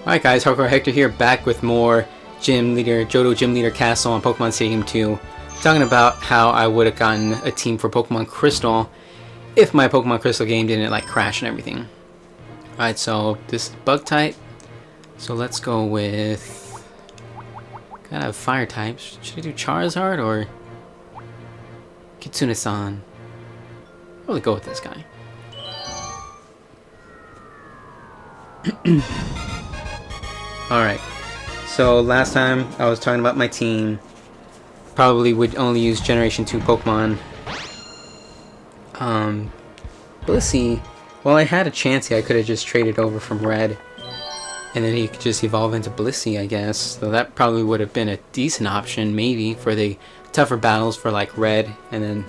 Alright guys, Hardcore Hector here, back with more Johto Gym Leader Castle on Pokemon Stadium 2. Talking about how I would have gotten a team for Pokemon Crystal if my Pokemon Crystal game didn't like crash and everything. Alright, so this is bug type. So let's go with... gotta have fire types. Should I do Charizard or Kitsune-san? I'll probably go with this guy. Alright, so last time I was talking about my team. Probably would only use Generation 2 Pokemon. Bugsy, well, I had a Chansey, I could have just traded over from Red. And then he could just evolve into Bugsy, I guess. So that probably would have been a decent option, maybe, for the tougher battles for like Red. And then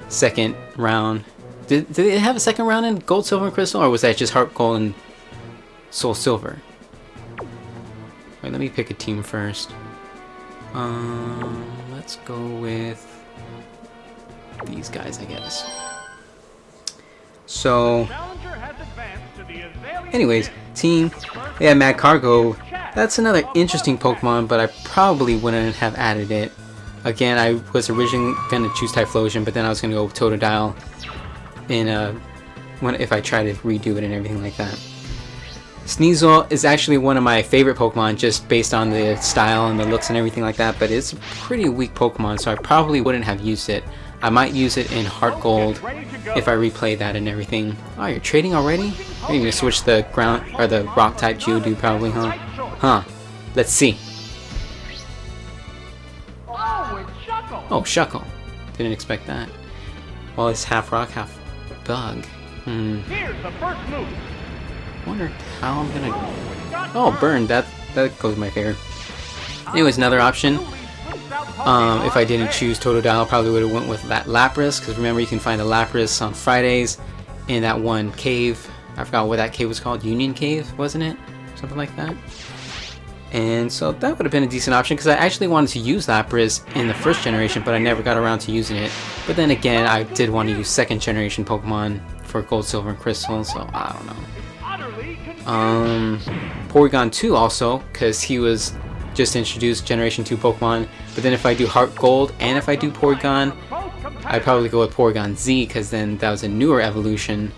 second round. Did they have a second round in Gold, Silver, and Crystal? Or was that just Heart Gold and Soul Silver? Wait, let me pick a team first. Let's go with these guys, I guess. So, anyways, team, they have Mad Cargo. That's another interesting Pokemon, but I probably wouldn't have added it. Again, I was originally going to choose Typhlosion, but then I was going to go with Totodile if I try to redo it and everything like that. Sneasel is actually one of my favorite Pokemon just based on the style and the looks and everything like that, but it's a pretty weak Pokemon, so I probably wouldn't have used it. I might use it in Heart Gold if I replay that and everything. Oh, you're trading already? You're gonna switch the ground or the rock type Geodude probably, huh? Huh. Let's see. Oh, Shuckle. Didn't expect that. Well, it's half rock, half bug. Here's the first move. Wonder how I'm gonna... Oh, burn. That goes my favor. Anyways, another option. If I didn't choose Totodile, probably would have went with that Lapras, because remember you can find the Lapras on Fridays in that one cave. I forgot what that cave was called. Union Cave, wasn't it? Something like that. And so that would have been a decent option, because I actually wanted to use Lapras in the first generation, but I never got around to using it. But then again, I did want to use second generation Pokemon for Gold, Silver, and Crystal, so I don't know. Porygon 2 also, because he was just introduced Generation 2 Pokemon. But then if I do Heart Gold and if I do Porygon, I'd probably go with Porygon Z, because then that was a newer evolution.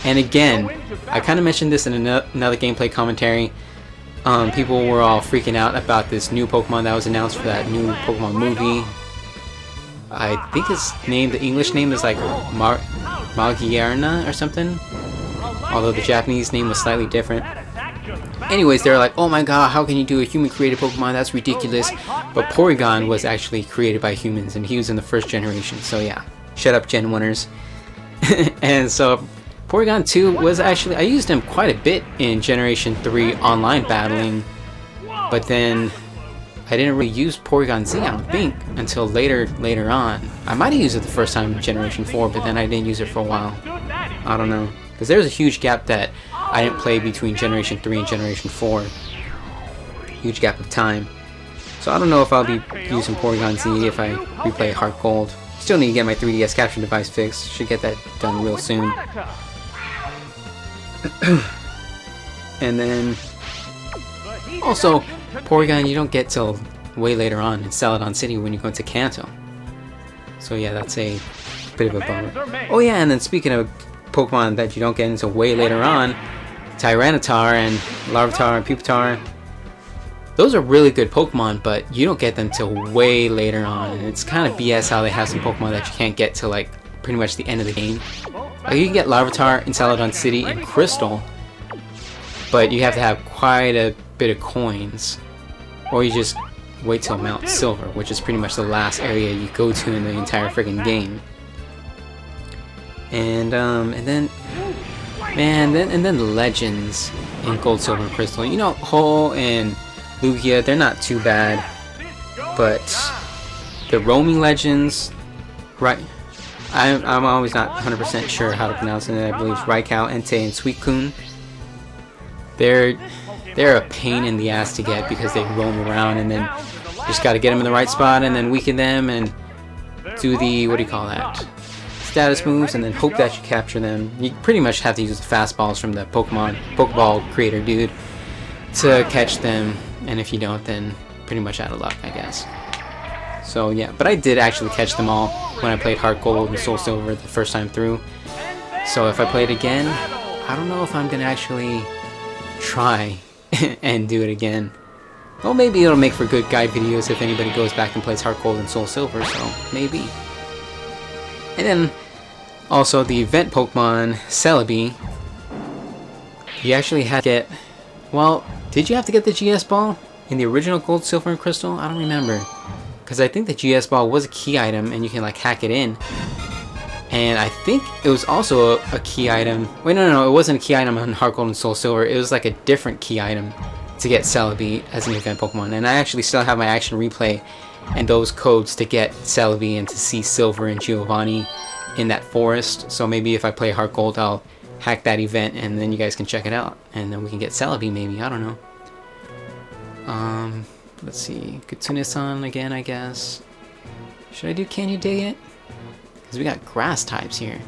And again, I kind of mentioned this in another gameplay commentary. People were all freaking out about this new Pokemon that was announced for that new Pokemon movie. I think his name, the English name is like Magierna or something. Although the Japanese name was slightly different. Anyways, they were like, oh my god, how can you do a human-created Pokemon? That's ridiculous. But Porygon was actually created by humans, and he was in the first generation. So yeah, shut up, Gen 1ers. And so, Porygon 2 was actually... I used him quite a bit in Generation 3 online battling. But then, I didn't really use Porygon Z, I don't think, until later on. I might have used it the first time in Generation 4, but then I didn't use it for a while. I don't know. Because there's a huge gap that I didn't play between Generation 3 and Generation 4. Huge gap of time. So I don't know if I'll be using Porygon Z if I replay Heart Gold. Still need to get my 3DS capture device fixed. Should get that done real soon. And then... also, Porygon you don't get till way later on in Celadon City when you go into Kanto. So yeah, that's a bit of a bummer. Oh yeah, and then speaking of Pokemon that you don't get into way later on, Tyranitar and Larvitar and Pupitar, those are really good Pokemon, but you don't get them till way later on, and it's kind of BS how they have some Pokemon that you can't get till like pretty much the end of the game. Like you can get Larvitar in Celadon City in Crystal, but you have to have quite a bit of coins, or you just wait till Mount Silver, which is pretty much the last area you go to in the entire freaking game. And then the legends in Gold, Silver, and Crystal. You know, Ho and Lugia, they're not too bad, but the roaming legends, right? I'm always not 100% sure how to pronounce it. I believe Raikou, Entei, and Suicune. They're a pain in the ass to get because they roam around, and then you just got to get them in the right spot and then weaken them and do the, what do you call that? Status moves, and then hope that you capture them. You pretty much have to use the fastballs from the Pokeball creator dude to catch them, and if you don't, then pretty much out of luck, I guess. So yeah, but I did actually catch them all when I played Heart Gold and Soul Silver the first time through. So if I play it again, I don't know if I'm gonna actually try and do it again. Well, maybe it'll make for good guide videos if anybody goes back and plays Heart Gold and Soul Silver, so maybe. And then also the event Pokemon Celebi, you actually had to get, well, did you have to get the GS Ball in the original Gold, Silver, and Crystal? I don't remember. Because I think the GS Ball was a key item and you can like hack it in. And I think it was also a key item. Wait, no, it wasn't a key item on Heart Gold and Soul Silver. It was like a different key item to get Celebi as an event Pokemon. And I actually still have my action replay and those codes to get Celebi and to see Silver and Giovanni in that forest. So maybe if I play Heart Gold, I'll hack that event and then you guys can check it out. And then we can get Celebi maybe, I don't know. Let's see, Kitsune-san again, I guess. Should I do Can You Dig It? Because we got grass types here.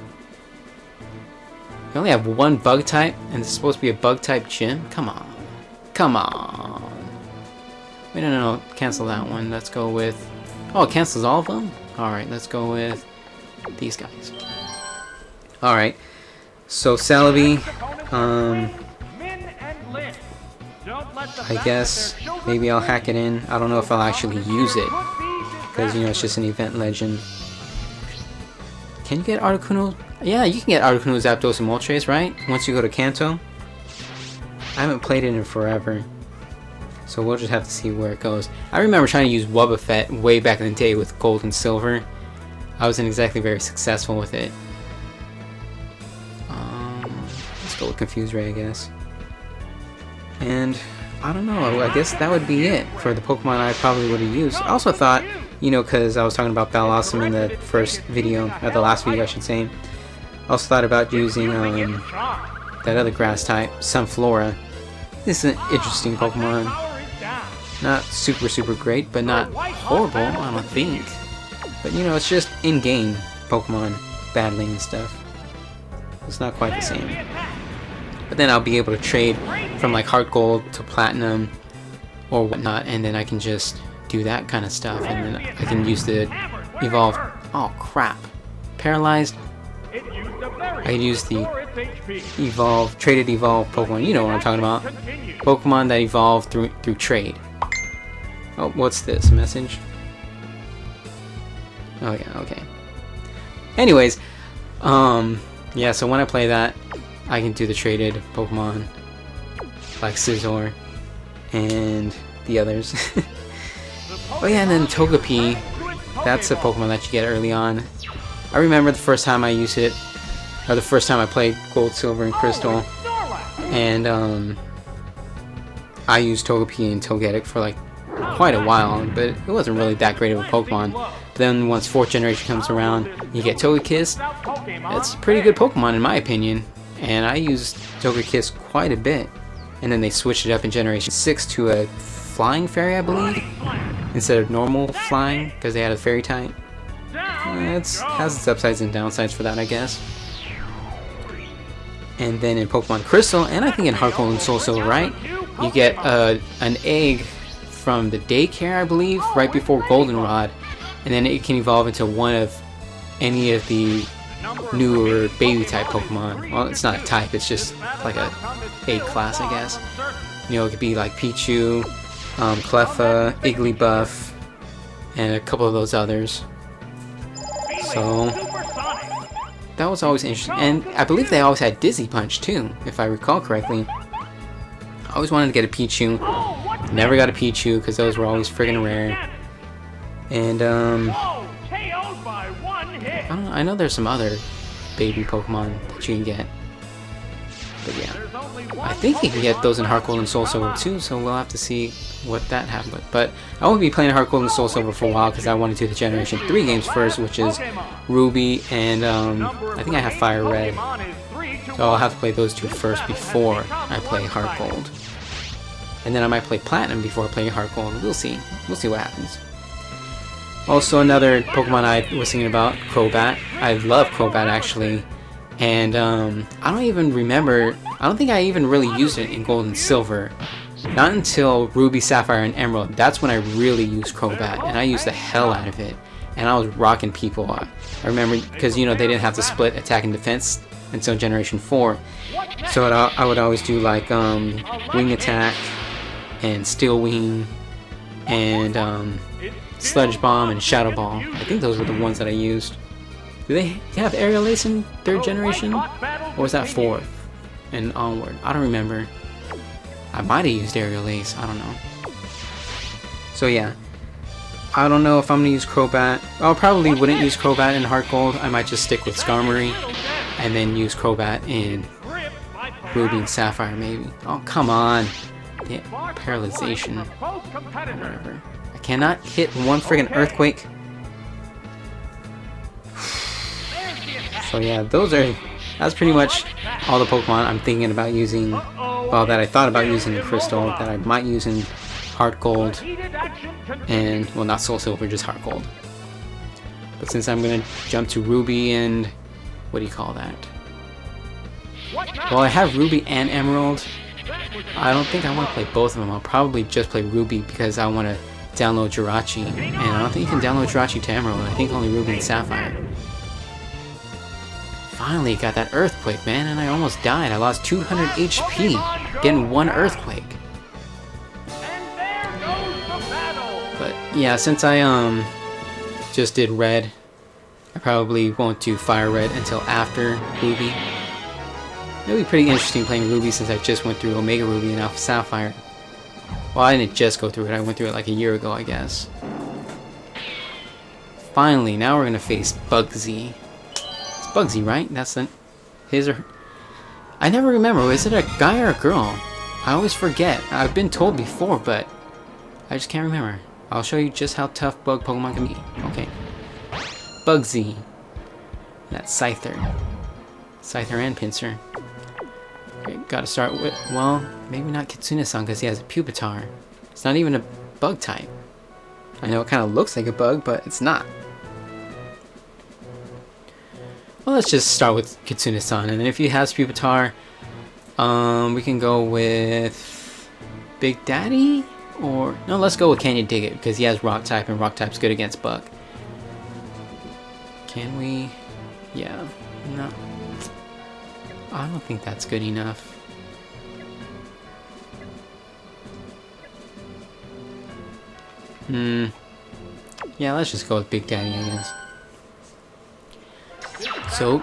We only have one bug type, and this is supposed to be a bug type gym? Come on. Come on. Wait, no, cancel that one. Let's go with... Oh, it cancels all of them? Alright, let's go with these guys. Alright, so Celebi, I guess maybe I'll hack it in. I don't know if I'll actually use it, because, you know, it's just an event legend. Can you get Articuno? Yeah, you can get Articuno, Zapdos, and Moltres, right? Once you go to Kanto. I haven't played it in forever, so we'll just have to see where it goes. I remember trying to use Wobbuffet way back in the day with Gold and Silver. I wasn't exactly very successful with it. Let's go with Confuse Ray, I guess. And I don't know, I guess that would be it for the Pokemon I probably would have used. I also thought, you know, because I was talking about Bellossom in the first video, or the last video I should say. I also thought about using that other grass type, Sunflora. This is an interesting Pokemon. Not super great, but not horrible, I don't think. But you know, it's just in-game Pokemon battling and stuff. It's not quite the same. But then I'll be able to trade from like Heart Gold to Platinum or whatnot, and then I can just do that kind of stuff, and then I can use the Evolve. Oh crap! Paralyzed. I can use the Evolve, traded Evolve Pokemon. You know what I'm talking about. Pokemon that evolve through trade. Oh, what's this message? Oh yeah, okay. Anyways, yeah. So when I play that, I can do the traded Pokemon like Scizor and the others. Oh yeah, and then Togepi. That's a Pokemon that you get early on. I remember the first time I used it, or the first time I played Gold, Silver, and Crystal, and I used Togepi and Togetic for like quite a while, but it wasn't really that great of a Pokemon. But then once 4th generation comes around, you get Togekiss. It's a pretty good Pokemon in my opinion, and I used Togekiss quite a bit. And then they switched it up in Generation 6 to a Flying Fairy, I believe, instead of normal flying, because they had a Fairy type. It has its upsides and downsides for that, I guess. And then in Pokemon Crystal, and I think in Heart Gold and Soul Silver, right, you get an egg from the daycare, I believe, right before Goldenrod, and then it can evolve into one of any of the newer baby type Pokemon. Well, it's not a type, it's just like a class, I guess. You know, it could be like Pichu, Cleffa, Igglybuff, and a couple of those others. So that was always interesting, and I believe they always had Dizzy Punch too, if I recall correctly. I always wanted to get a Pichu, never got a Pichu because those were always friggin' rare. And I don't know, I know there's some other baby Pokemon that you can get, but yeah, I think you can get those in Heart Gold and Soul Silver too, so we'll have to see what that happens. But I won't be playing Heart Gold and Soul Silver for a while because I want to do the Generation 3 games first, which is Ruby and I think I have Fire Red, so I'll have to play those two first before I play Heart Gold, and then I might play Platinum before I play Heart Gold. We'll see what happens. Also, another Pokemon I was thinking about, Crobat. I love Crobat actually, and I don't even remember. I don't think I even really used it in Gold and Silver. Not until Ruby, Sapphire, and Emerald. That's when I really used Crobat, and I used the hell out of it. And I was rocking people. I remember, because you know they didn't have to split attack and defense until Generation 4. So I would always do like Wing Attack and Steel Wing and Sludge Bomb and Shadow Ball. I think those were the ones that I used. Do they have Aerial Ace in 3rd generation? Or was that 4th and onward? I don't remember. I might have used Aerial Ace, I don't know. So yeah, I don't know if I'm going to use Crobat. I probably wouldn't use Crobat in Heart Gold. I might just stick with Skarmory and then use Crobat in Ruby and Sapphire maybe. Oh, come on. Yeah, paralyzation. Whatever. I cannot hit one friggin' Earthquake. So yeah, that's pretty much all the Pokemon I'm thinking about using, well, that I thought about using in Crystal, that I might use in Heart Gold, and, well, not Soul Silver, just Heart Gold. But since I'm going to jump to Ruby and, what do you call that? Well, I have Ruby and Emerald. I don't think I want to play both of them. I'll probably just play Ruby because I want to download Jirachi, and I don't think you can download Jirachi to Emerald. I think only Ruby and Sapphire. Finally got that Earthquake, man, and I almost died. I lost 200 HP getting one Earthquake. But yeah, since I just did Red, I probably won't do Fire Red until after Ruby. It'll be pretty interesting playing Ruby since I just went through Omega Ruby and Alpha Sapphire. Well, I didn't just go through it, I went through it like a year ago, I guess. Finally, now we're gonna face Bugsy. Bugsy, right? That's his or her. I never remember. Is it a guy or a girl? I always forget. I've been told before, but I just can't remember. I'll show you just how tough bug Pokemon can be. Okay. Bugsy. That's Scyther. Scyther and Pinsir. Okay, gotta start with, well, maybe not Kitsune-san because he has a Pupitar. It's not even a bug type. I know it kind of looks like a bug, but it's not. Well, let's just start with Kitsune-san, and then if he has Pupitar, we can go with Big Daddy, or no, let's go with Can You Dig It because he has Rock type, and Rock type's good against Bug. Can we? Yeah, no, I don't think that's good enough. Yeah, let's just go with Big Daddy, I guess. So,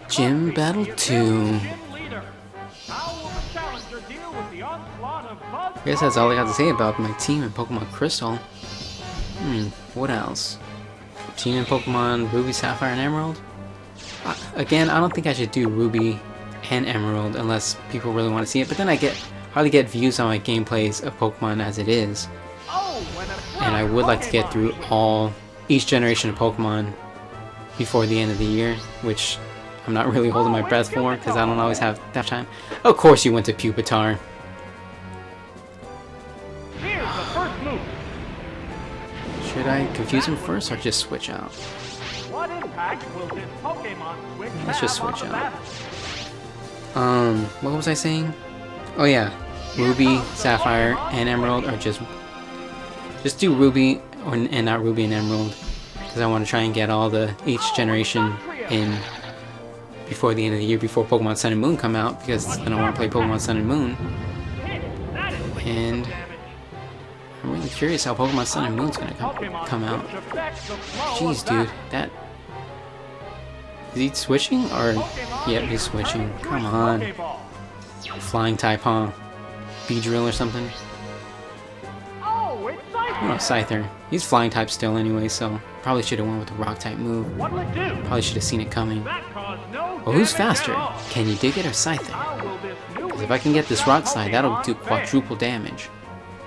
Gym Battle 2. I guess that's all I got to say about my team in Pokemon Crystal. What else? Team in Pokemon Ruby, Sapphire, and Emerald? Again, I don't think I should do Ruby and Emerald unless people really want to see it, but then I hardly get views on my gameplays of Pokemon as it is. And I would like to get through each generation of Pokemon before the end of the year, which I'm not really holding my breath for because I don't always have that time. Of course you went to Pupitar. Should I confuse him first or just switch out? Let's just switch out. What was I saying? Oh yeah, Ruby, Sapphire, and Emerald, or just do Ruby and not Ruby and Emerald. Because I want to try and get each generation in before the end of the year, before Pokemon Sun and Moon come out, because then I want to play Pokemon Sun and Moon. And I'm really curious how Pokemon Sun and Moon's gonna come out. Jeez, dude, is he switching or? Yep, he's switching. Come on, Flying type, huh? Beedrill or something. Oh, Scyther. He's Flying type still anyway, so probably should have went with the Rock type move. Probably should have seen it coming. Well, who's faster? Can You Dig It or Scyther? Because if I can get this Rock Slide, that'll do quadruple damage.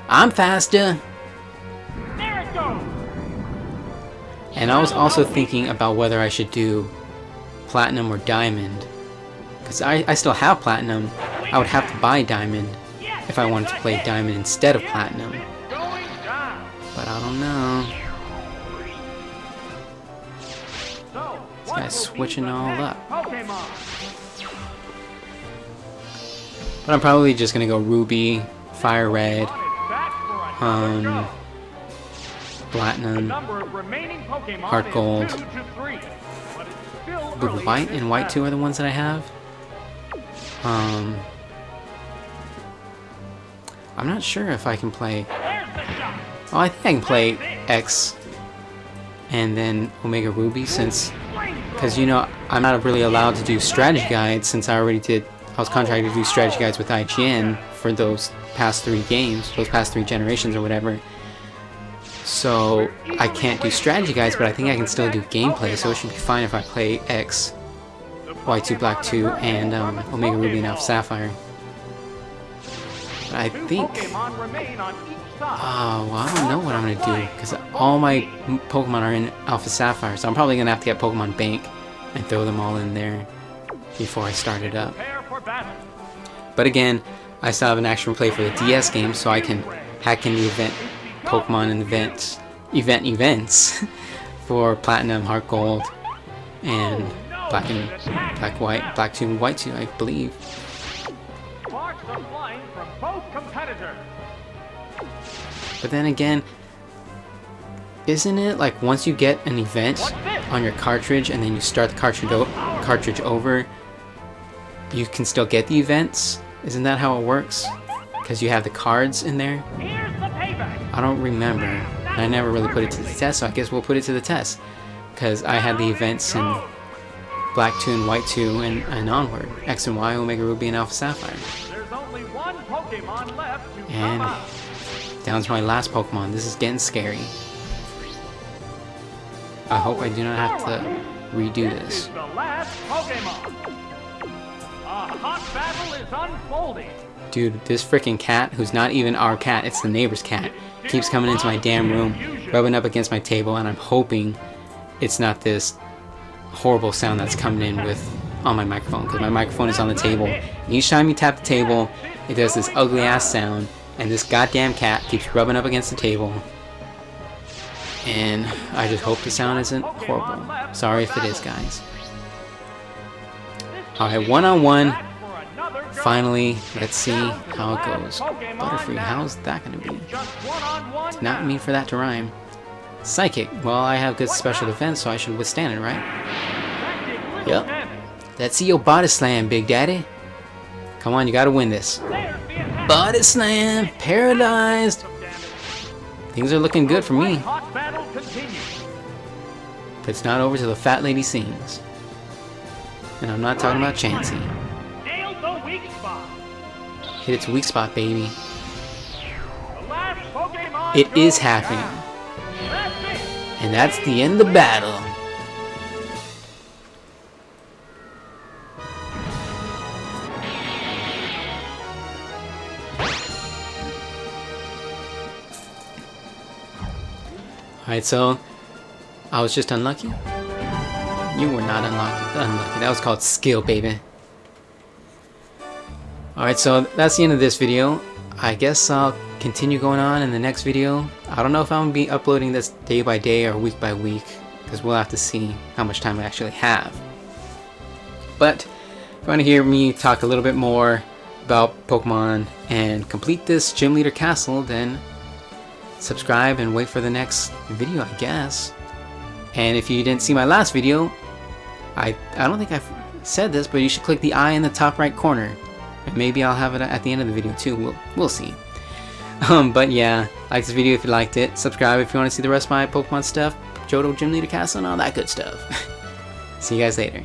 I'm faster! And I was also thinking about whether I should do Platinum or Diamond. Because I still have Platinum. I would have to buy Diamond if I wanted to play Diamond instead of Platinum. But I don't know. This guy's switching all up. But I'm probably just gonna go Ruby Fire Red, Platinum, Heart Gold, Blue White, and White 2 are the ones that I have. I'm not sure if I can play... Oh, I think I can play X and then Omega Ruby, since... Because, you know, I'm not really allowed to do strategy guides, since I already did... I was contracted to do strategy guides with IGN for those past 3 games, those past 3 generations or whatever. So, I can't do strategy guides, but I think I can still do gameplay, so it should be fine if I play X, White 2, Black 2, and Omega Ruby and Alpha Sapphire. But I think... well, I don't know what I'm going to do, because all my Pokemon are in Alpha Sapphire, so I'm probably going to have to get Pokemon Bank and throw them all in there before I start it up. But again, I still have an action replay for the DS game, so I can hack in the event Pokemon and events for Platinum, Heart Gold, and Black White, Black 2 and White 2, I believe. But then again, isn't it like once you get an event on your cartridge and then you start the cartridge over, you can still get the events? Isn't that how it works? Because you have the cards in there? I don't remember. I never really put it to the test, so I guess we'll put it to the test. Because I had the events in Black 2 and White 2 and onward. X and Y, Omega Ruby, and Alpha Sapphire. And down to my last Pokemon. This is getting scary. I hope I do not have to redo this. Dude, this freaking cat, who's not even our cat, it's the neighbor's cat, keeps coming into my damn room, rubbing up against my table, and I'm hoping it's not this horrible sound that's coming in on my microphone, because my microphone is on the table. And each time you tap the table, it does this ugly ass sound, and this goddamn cat keeps rubbing up against the table. And I just hope the sound isn't horrible. Sorry if it is, guys. Alright, one-on-one. Finally, let's see how it goes. Butterfree, how's that gonna be? Did not mean for that to rhyme. Psychic, well, I have good special defense, so I should withstand it, right? Yep. Let's see your body slam, Big Daddy. Come on, you gotta win this. Body slam, paralyzed. Things are looking good for me. But it's not over till the fat lady sings. And I'm not talking about Chansey. Hit its weak spot, baby. It is happening. And that's the end of the battle. Alright, so I was just unlucky. You were not unlucky. That was called skill, baby. Alright, so that's the end of this video. I guess I'll continue going on in the next video. I don't know if I'm going to be uploading this day by day or week by week, because we'll have to see how much time I actually have. But if you want to hear me talk a little bit more about Pokemon and complete this Gym Leader Castle, then subscribe and wait for the next video, I guess. And if you didn't see my last video, I don't think I've said this, but you should click the eye in the top right corner. And maybe I'll have it at the end of the video too. We'll see. But yeah, like this video if you liked it. Subscribe if you want to see the rest of my Pokemon stuff, Johto Gym Leader Castle, and all that good stuff. See you guys later.